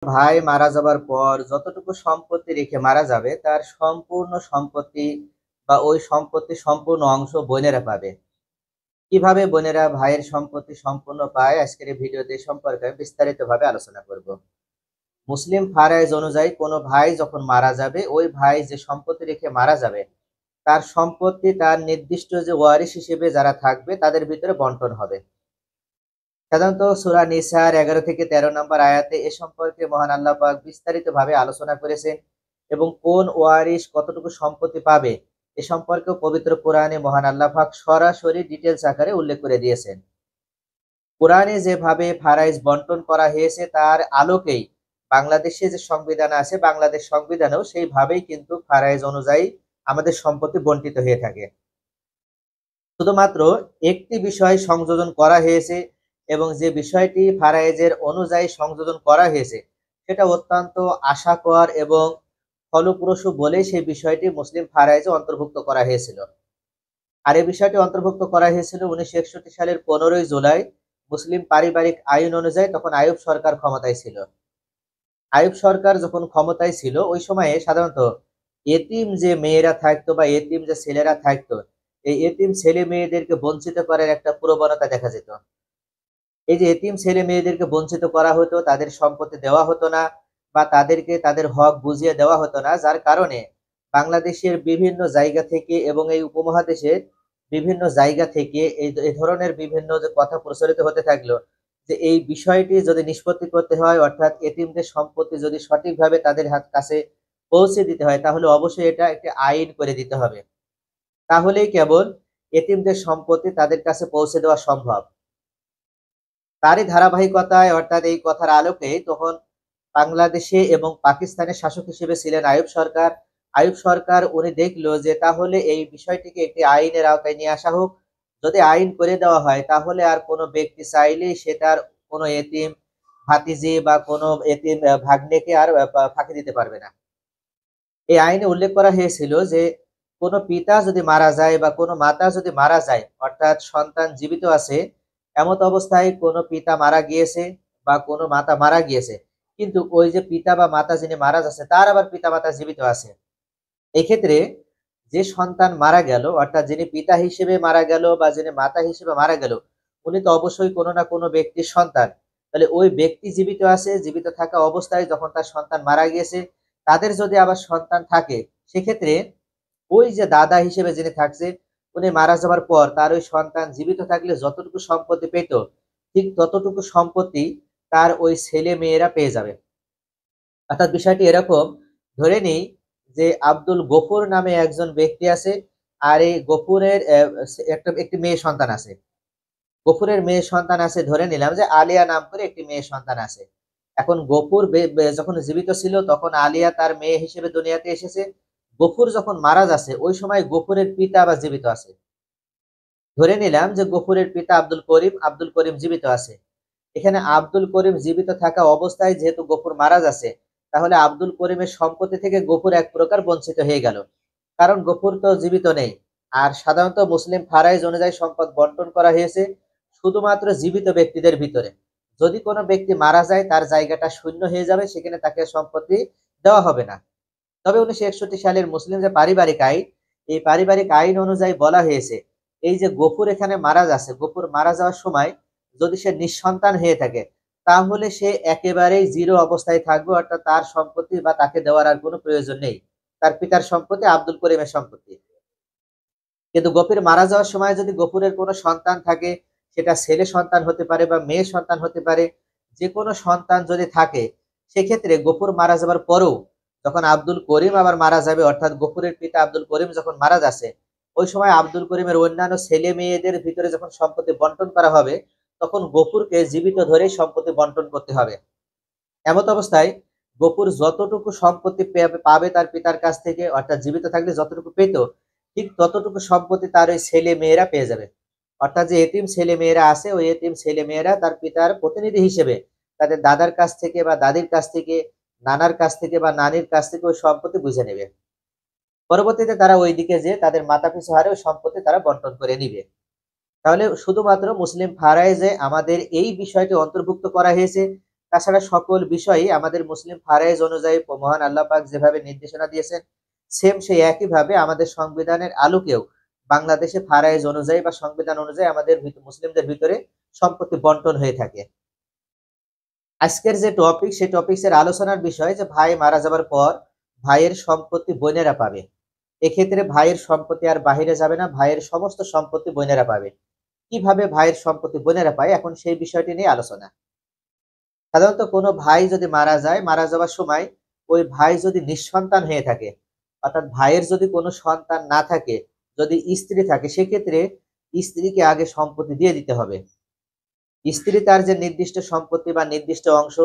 ভাই মারা যাবার পর যতটুকু সম্পত্তি রেখে মারা যাবে তার সম্পূর্ণ সম্পত্তি বা ওই সম্পত্তির সম্পূর্ণ অংশ বোনেরা পাবে। কিভাবে বোনেরা ভাইয়ের সম্পত্তি সম্পূর্ণ পায় আজকের এই ভিডিওতে সম্পর্কে আমি বিস্তারিতভাবে আলোচনা করব। মুসলিম ফারায়েজ অনুযায়ী কোনো ভাই যখন মারা যাবে ওই ভাই যে সম্পত্তি রেখে মারা যাবে তার সম্পত্তি তার নির্দিষ্ট যে ওয়ারিশ হিসেবে যারা থাকবে তাদের ভিতরে বন্টন হবে। সাধারণত সূরা নিসার 11 থেকে 13 নম্বর আয়াতে এ সম্পর্কে মহান আল্লাহ পাক বিস্তারিতভাবে আলোচনা করেছেন এবং কোন ওয়ারিশ কতটুকু সম্পত্তি পাবে এ সম্পর্কেও পবিত্র কোরআনে মহান আল্লাহ পাক সরাসরি ডিটেলস আকারে উল্লেখ করে দিয়েছেন। কোরআনে যেভাবে ফারাইজ বন্টন করা হয়েছে তার আলোকেই বাংলাদেশে যে সংবিধান আছে বাংলাদেশ সংবিধানেও সেইভাবেই কিন্তু ফারাইজ অনুযায়ী আমাদের সম্পত্তি বন্টিত হয়ে থাকে। শুধুমাত্র একটি বিষয় সংযোজন করা হয়েছে এবং যে বিষয়টি ফারায়েজের অনুযায়ী সংযোজন করা হয়েছে সেটা অত্যন্ত আশাকর এবং ফলপ্রসূ বলেই সেই বিষয়টি মুসলিম ফারায়েজে অন্তর্ভুক্ত করা হয়েছিল। আর এই বিষয়টি অন্তর্ভুক্ত করা হয়েছিল 1961 সালের 15ই জুলাই মুসলিম পারিবারিক আইন অনুযায়ী। তখন আইয়ুব সরকার ক্ষমতায় ছিল। আইয়ুব সরকার যখন ক্ষমতায় ছিল ওই সময়ে সাধারণত এতিম যে মেয়েরা থাকতো বা এতিম যে ছেলেরা থাকতো এই এতিম ছেলে মেয়েদেরকে বঞ্চিত করার একটা প্রবণতা দেখা যেত। এই যে এতিম ছেলে মেয়েদেরকে বঞ্চিত করা হতো, তাদের সম্পত্তি দেওয়া হতো না বা তাদেরকে তাদের হক বুঝিয়ে দেওয়া হতো না, যার কারণে বাংলাদেশের বিভিন্ন জায়গা থেকে এবং এই উপমহাদেশের বিভিন্ন জায়গা থেকে এই ধরনের বিভিন্ন যে কথা প্রচলিত হতে থাকলো যে এই বিষয়টি যদি নিষ্পত্তি করতে হয় অর্থাৎ এতিমদের সম্পত্তি যদি সঠিকভাবে তাদের হাত কাছে পৌঁছে দিতে হয় তাহলে অবশ্যই এটা একটি আইন করে দিতে হবে। তাহলেই কেবল এতিমদের সম্পত্তি তাদের কাছে পৌঁছে দেওয়া সম্ভব। তারই ধারাবাহিকতায় অর্থাৎ এই কথার আলোকে তখন বাংলাদেশে এবং পাকিস্তানের শাসক হিসেবে ছিলেন আইয়ুব সরকার। আইয়ুব সরকার উনি দেখলো যে তাহলে এই বিষয়টিকে একটি আইনের আওতায় নিয়ে আসা হোক। যদি আইন করে দেওয়া হয় তাহলে আর কোনো ব্যক্তি চাইলেই সে তার কোনো এতিম ভাতিজি বা কোনো এতিম ভাগ্নেকে আর ফাঁকি দিতে পারবে না। এই আইনে উল্লেখ করা হয়েছিল যে কোনো পিতা যদি মারা যায় বা কোনো মাতা যদি মারা যায় অর্থাৎ সন্তান জীবিত আছে এমত অবস্থায় কোনো পিতা মারা গিয়েছে বা কোনো মাতা মারা গিয়েছে কিন্তু ওই যে পিতা বা মাতা যিনি মারা যাচ্ছে তার আবার পিতা মাতা জীবিত আছে। এক্ষেত্রে যে সন্তান মারা গেল অর্থাৎ যিনি পিতা হিসেবে মারা গেল বা যিনি মাতা হিসেবে মারা গেল উনি তো অবশ্যই কোনো না কোনো ব্যক্তির সন্তান। তাহলে ওই ব্যক্তি জীবিত আছে, জীবিত থাকা অবস্থায় যখন তার সন্তান মারা গিয়েছে তাদের যদি আবার সন্তান থাকে সেক্ষেত্রে ওই যে দাদা হিসেবে যিনি থাকছে উনি মারা যাবার পর তার ওই সন্তান জীবিত থাকলে যতটুকু সম্পত্তি পেত ঠিক ততটুকু সম্পত্তি তার ওই ছেলে মেয়েরা পেয়ে যাবে। অর্থাৎ বিষয়টি এরকম, ধরে নিই যে আব্দুল গফুর নামে একজন ব্যক্তি আছে আর এই গফুরের একটি মেয়ে সন্তান আছে। গফুরের মেয়ে সন্তান আছে, ধরে নিলাম যে আলিয়া নাম করে একটি মেয়ে সন্তান আছে। এখন গফুর যখন জীবিত ছিল তখন আলিয়া তার মেয়ে হিসেবে দুনিয়াতে এসেছে। গফুর যখন মারা যাচ্ছে ওই সময় গফুরের পিতা আবার জীবিত আছে। ধরে নিলাম যে গফুরের পিতা আব্দুল করিম, আব্দুল করিম জীবিত আছে। এখানে আব্দুল করিম জীবিত থাকা অবস্থায় যেহেতু গফুর মারা যাচ্ছে তাহলে আব্দুল করিমের সম্পত্তি থেকে গফুর এক প্রকার বঞ্চিত হয়ে গেল, কারণ গফুর তো জীবিত নেই। আর সাধারণত মুসলিম ফারাইজ অনুযায়ী সম্পদ বন্টন করা হয়েছে শুধুমাত্র জীবিত ব্যক্তিদের ভিতরে। যদি কোনো ব্যক্তি মারা যায় তার জায়গাটা শূন্য হয়ে যাবে, সেখানে তাকে সম্পত্তি দেওয়া হবে না। তবে 1961 সালের মুসলিম যে পারিবারিক আইন এই পারিবারিক আইন অনুযায়ী বলা হয়েছে এই যে গফুর এখানে মারা যাচ্ছে, গফুর মারা যাওয়ার সময় যদি সে নিঃসন্তান হয়ে থাকে তাহলে সে একেবারেই জিরো অবস্থায় থাকবে, অর্থাৎ তার সম্পত্তি বা তাকে দেওয়ার আর কোনো প্রয়োজন নেই। তার পিতার সম্পত্তি আব্দুল করিমের সম্পত্তি। কিন্তু গফুর মারা যাওয়ার সময় যদি গফুরের কোনো সন্তান থাকে, সেটা ছেলে সন্তান হতে পারে বা মেয়ে সন্তান হতে পারে, যে কোনো সন্তান যদি থাকে সেক্ষেত্রে গফুর মারা যাবার পরেও যখন আব্দুল করিম আবার মারা যাবে অর্থাৎ গফুরের পিতা আব্দুল করিম যখন মারা যাচ্ছে ওই সময় আব্দুল করিমের অন্যান্য ছেলে মেয়েদের ভিতরে যখন সম্পত্তি বন্টন করা হবে তখন গফুরকে জীবিত ধরে সম্পত্তি বন্টন করতে হবে। এমত অবস্থায় গফুর যতটুকু সম্পত্তি পাবে তার পিতার কাছ থেকে অর্থাৎ জীবিত থাকলে যতটুকু পেত ঠিক ততটুকু সম্পত্তি তার ওই ছেলে মেয়েরা পেয়ে যাবে। অর্থাৎ যে এতিম ছেলে মেয়েরা আছে ওই এতিম ছেলে মেয়েরা তার পিতার প্রতিনিধি হিসেবে তাদের দাদার কাছ থেকে বা দাদির কাছ থেকে, নানার কাছ থেকে বা নানির কাছ থেকে ওই সম্পত্তি বুঝে নেবে। পরবর্তীতে তারা ওই দিকে যে তাদের মাথা পিছু হারে ওই সম্পত্তি তারা বন্টন করে নিবে। তাহলে শুধুমাত্র মুসলিম ফারাইজে আমাদের এই বিষয়টি অন্তর্ভুক্ত করা হয়েছে তাছাড়া সকল বিষয়ই আমাদের মুসলিম ফারাইজ অনুযায়ী মহান আল্লাহ পাক যেভাবে নির্দেশনা দিয়েছেন, সেম সেই একইভাবে আমাদের সংবিধানের আলোকেও বাংলাদেশে ফারাইজ অনুযায়ী বা সংবিধান অনুযায়ী আমাদের মুসলিমদের ভিতরে সম্পত্তি বন্টন হয়ে থাকে। আজকের যে টপিক, সেই টপিক্সের আলোচনার বিষয় যে ভাই মারা যাবার পর ভাইয়ের সম্পত্তি বোনেরা পাবে। এক্ষেত্রে ভাইয়ের সম্পত্তি আর বাহিরে যাবে না, ভাইয়ের সমস্ত সম্পত্তি বোনেরা পাবে। কিভাবে ভাইয়ের সম্পত্তি বোনেরা পায়, এখন সেই বিষয়টি নিয়ে আলোচনা। সাধারণত কোনো ভাই যদি মারা যায়, মারা যাওয়ার সময় ওই ভাই যদি নিঃসন্তান হয়ে থাকে, অর্থাৎ ভাইয়ের যদি কোনো সন্তান না থাকে, যদি স্ত্রী থাকে, সেক্ষেত্রে স্ত্রীকে আগে সম্পত্তি দিয়ে দিতে হবে। স্ত্রী তার যে নির্দিষ্ট সম্পত্তি বা নির্দিষ্ট অংশ,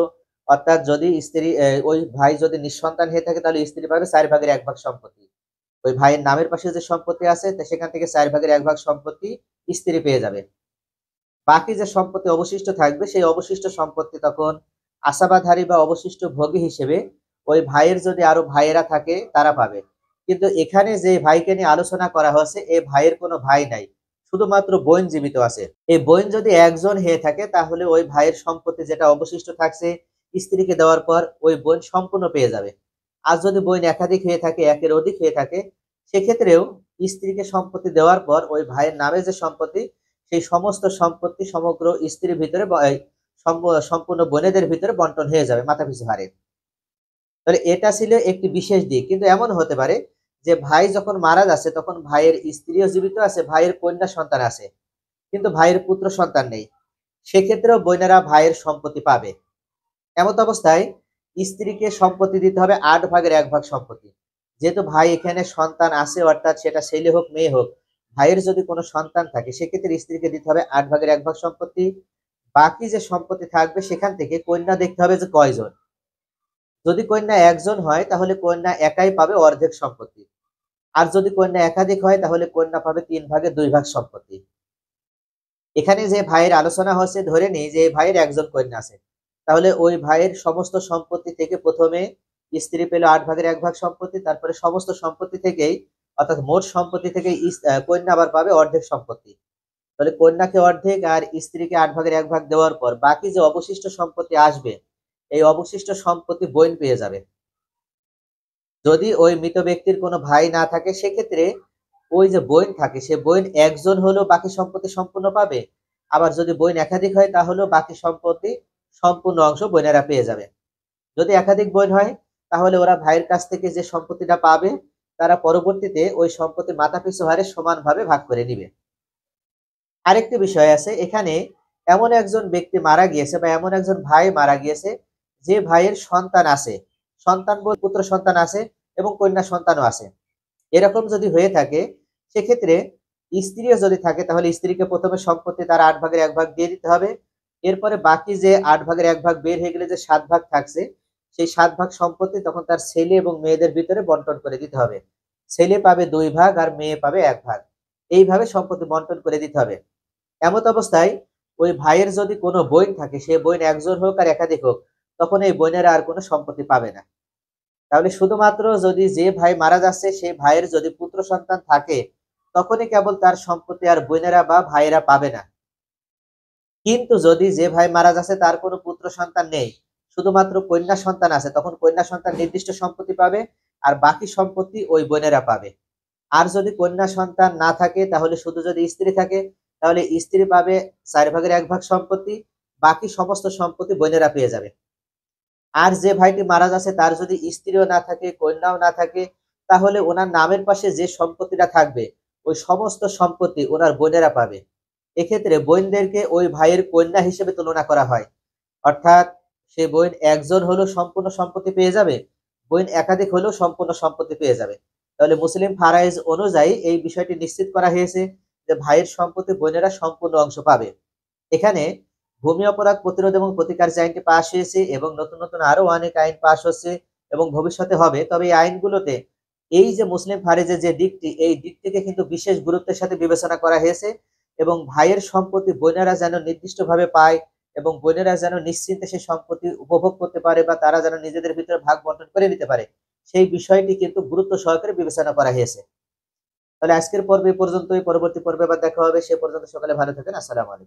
অর্থাৎ যদি স্ত্রী ওই ভাই যদি নিঃসন্তান হয়ে থাকে, তাহলে স্ত্রী পাবে 4/1 সম্পত্তি। ওই ভাইয়ের নামের পাশে যে সম্পত্তি আছে সেখান থেকে 4/1 সম্পত্তি স্ত্রী পেয়ে যাবে। বাকি যে সম্পত্তি অবশিষ্ট থাকবে, সেই অবশিষ্ট সম্পত্তি তখন আসাবাধারী বা অবশিষ্ট ভোগী হিসেবে ওই ভাইয়ের যদি আরো ভাইয়েরা থাকে তারা পাবে। কিন্তু এখানে যে ভাইকে নিয়ে আলোচনা করা হয়েছে, এই ভাইয়ের কোনো ভাই নাই, শুধুমাত্র বোন জীবিত আছে। এই বোন যদি একজন হয়ে থাকে, তাহলে ওই ভাইয়ের সম্পত্তি যেটা অবশিষ্ট থাকছে স্ত্রীকে দেওয়ার পর ওই বোন সম্পূর্ণ পেয়ে যাবে। আর যদি বোন একাধিক হয়ে থাকে, একের অধিক হয়ে থাকে, সেক্ষেত্রেও স্ত্রীকে সম্পত্তি দেওয়ার পর ওই ভাইয়ের নামে যে সম্পত্তি, সেই সমস্ত সম্পত্তি সমগ্র স্ত্রীর ভিতরে সম্পূর্ণ বোনেদের ভিতরে বন্টন হয়ে যাবে মাথাপিছু হারে। তাহলে এটা ছিল একটি বিশেষ দিক। কিন্তু এমন হতে পারে যে ভাই যখন মারা যাচ্ছে তখন ভাইয়ের স্ত্রীও জীবিত আছে, ভাইয়ের কন্যা সন্তান আছে, কিন্তু ভাইয়ের পুত্র সন্তান নেই। সেক্ষেত্রেও বোনেরা ভাইয়ের সম্পত্তি পাবে। এমত অবস্থায় স্ত্রীকে সম্পত্তি দিতে হবে 8/1 সম্পত্তি। যেহেতু ভাই এখানে সন্তান আছে, অর্থাৎ সেটা ছেলে হোক মেয়ে হোক, ভাইয়ের যদি কোনো সন্তান থাকে, সেক্ষেত্রে স্ত্রীকে দিতে হবে 8/1 সম্পত্তি। বাকি যে সম্পত্তি থাকবে সেখান থেকে কন্যা দেখতে হবে যে কয়জন। যদি কন্যা একজন হয়, তাহলে কন্যা একাই পাবে অর্ধেক সম্পত্তি। আর যদি কন্যা একাধিক হয়, তাহলে কন্যা পাবে 3/2 সম্পত্তি। এখানে যে ভাইয়ের আলোচনা হচ্ছে, ধরে নিই যে ভাইয়ের একজন কন্যা আছে, তাহলে ওই ভাইয়ের সমস্ত সম্পত্তি থেকে প্রথমে স্ত্রী পেল 8/1 সম্পত্তি, তারপরে সমস্ত সম্পত্তি থেকেই, অর্থাৎ মোট সম্পত্তি থেকে কন্যা আবার পাবে অর্ধেক সম্পত্তি। তাহলে কন্যাকে অর্ধেক আর স্ত্রীকে 8/1 দেওয়ার পর বাকি যে অবশিষ্ট সম্পত্তি আসবে, এই অবশিষ্ট সম্পত্তি বোন পেয়ে যাবে। যদি ওই মৃত ব্যক্তির কোনো ভাই না থাকে, সেক্ষেত্রে ওই যে বোন থাকে, সে বোন একজন হলেও বাকি সম্পত্তি সম্পূর্ণ পাবে। আবার যদি বোন একাধিক হয়, তাহলেও বাকি সম্পত্তি সম্পূর্ণ অংশ বোনেরা পেয়ে যাবে। যদি একাধিক বোন হয়, তাহলে ওরা ভাইয়ের কাছ থেকে যে সম্পত্তিটা পাবে, তারা পরবর্তীতে ওই সম্পত্তি মাথাপিছু হারে সমানভাবে ভাগ করে নিবে। আরেকটি বিষয় আছে এখানে, এমন একজন ব্যক্তি মারা গিয়েছে বা এমন একজন ভাই মারা গিয়েছে যে ভাইয়ের সন্তান আছে, সন্তান বলতে পুত্র সন্তান আছে এবং কন্যা সন্তানও আছে। এরকম যদি হয়ে থাকে, সেক্ষেত্রে স্ত্রীও যদি থাকে, তাহলে স্ত্রীকে প্রথমে সম্পত্তি তার 8/1 দিয়ে দিতে হবে। এরপরে বাকি যে 8/1 বের হয়ে গেলে যে 7 ভাগ থাকছে, সেই 7 ভাগ সম্পত্তি তখন তার ছেলে এবং মেয়েদের ভিতরে বন্টন করে দিতে হবে। ছেলে পাবে 2 ভাগ আর মেয়ে পাবে 1 ভাগ। এইভাবে সম্পত্তি বন্টন করে দিতে হবে। এমত অবস্থায় ওই ভাইয়ের যদি কোনো বোন থাকে, সে বোন একজন হোক আর একাধিক হোক, তখন এই বোনেরা আর কোনো সম্পত্তি পাবে না। তাহলে শুধুমাত্র যদি যে ভাই মারা যাচ্ছে, সেই ভাইয়ের যদি পুত্র সন্তান থাকে, তখনই কেবল তার সম্পত্তি আর বোনেরা বা ভাইয়েরা পাবে না। কিন্তু যদি যে ভাই মারা যাচ্ছে তার কোনো পুত্র সন্তান নেই, শুধুমাত্র কন্যা সন্তান আছে, তখন কন্যা সন্তান নির্দিষ্ট সম্পত্তি পাবে আর বাকি সম্পত্তি ওই বোনেরা পাবে। আর যদি কন্যা সন্তান না থাকে, তাহলে শুধু যদি স্ত্রী থাকে, তাহলে স্ত্রী পাবে 4/1 সম্পত্তি, বাকি সমস্ত সম্পত্তি বোনেরা পেয়ে যাবে। আর যে ভাইটি মারা যাচ্ছে তার যদি স্ত্রীও না থাকে, কন্যাও না থাকে, তাহলে ওনার নামের পাশে যে সম্পত্তিটা থাকবে, ওই সমস্ত সম্পত্তি ওনার বোনেরা পাবে। এক্ষেত্রে বোনদেরকে ওই ভাইয়ের কন্যা হিসেবে তুলনা করা হয়। অর্থাৎ সে বোন একজন হলেও সম্পূর্ণ সম্পত্তি পেয়ে যাবে, বোন একাধিক হলেও সম্পূর্ণ সম্পত্তি পেয়ে যাবে। তাহলে মুসলিম ফারাইজ অনুযায়ী এই বিষয়টি নিশ্চিত করা হয়েছে যে ভাইয়ের সম্পত্তি বোনেরা সম্পূর্ণ অংশ পাবে। এখানে ভূমি অপরাধ প্রতিরোধ এবং প্রতিকার যে আইনটি পাশ হয়েছে এবং নতুন নতুন আরো অনেক আইন পাশ হচ্ছে এবং ভবিষ্যতে হবে, তবে এই আইনগুলোতে এই যে মুসলিম ফারাইজের যে দিকটি, এই দিকটিকে কিন্তু বিশেষ গুরুত্বের সাথে বিবেচনা করা হয়েছে এবং ভাইয়ের সম্পত্তি বোনেরা যেন নির্দিষ্টভাবে পায় এবং বোনেরা যেন নিশ্চিন্তে সেই সম্পত্তি উপভোগ করতে পারে বা তারা যেন নিজেদের ভিতরে ভাগ বন্টন করে নিতে পারে, সেই বিষয়টি কিন্তু গুরুত্ব সহকারে বিবেচনা করা হয়েছে। তাহলে আজকের পর্বে পর্যন্তই, পরবর্তী পর্বে আবার দেখা হবে। সে পর্যন্ত সকালে ভালো থাকেন। আসসালামু আলাইকুম।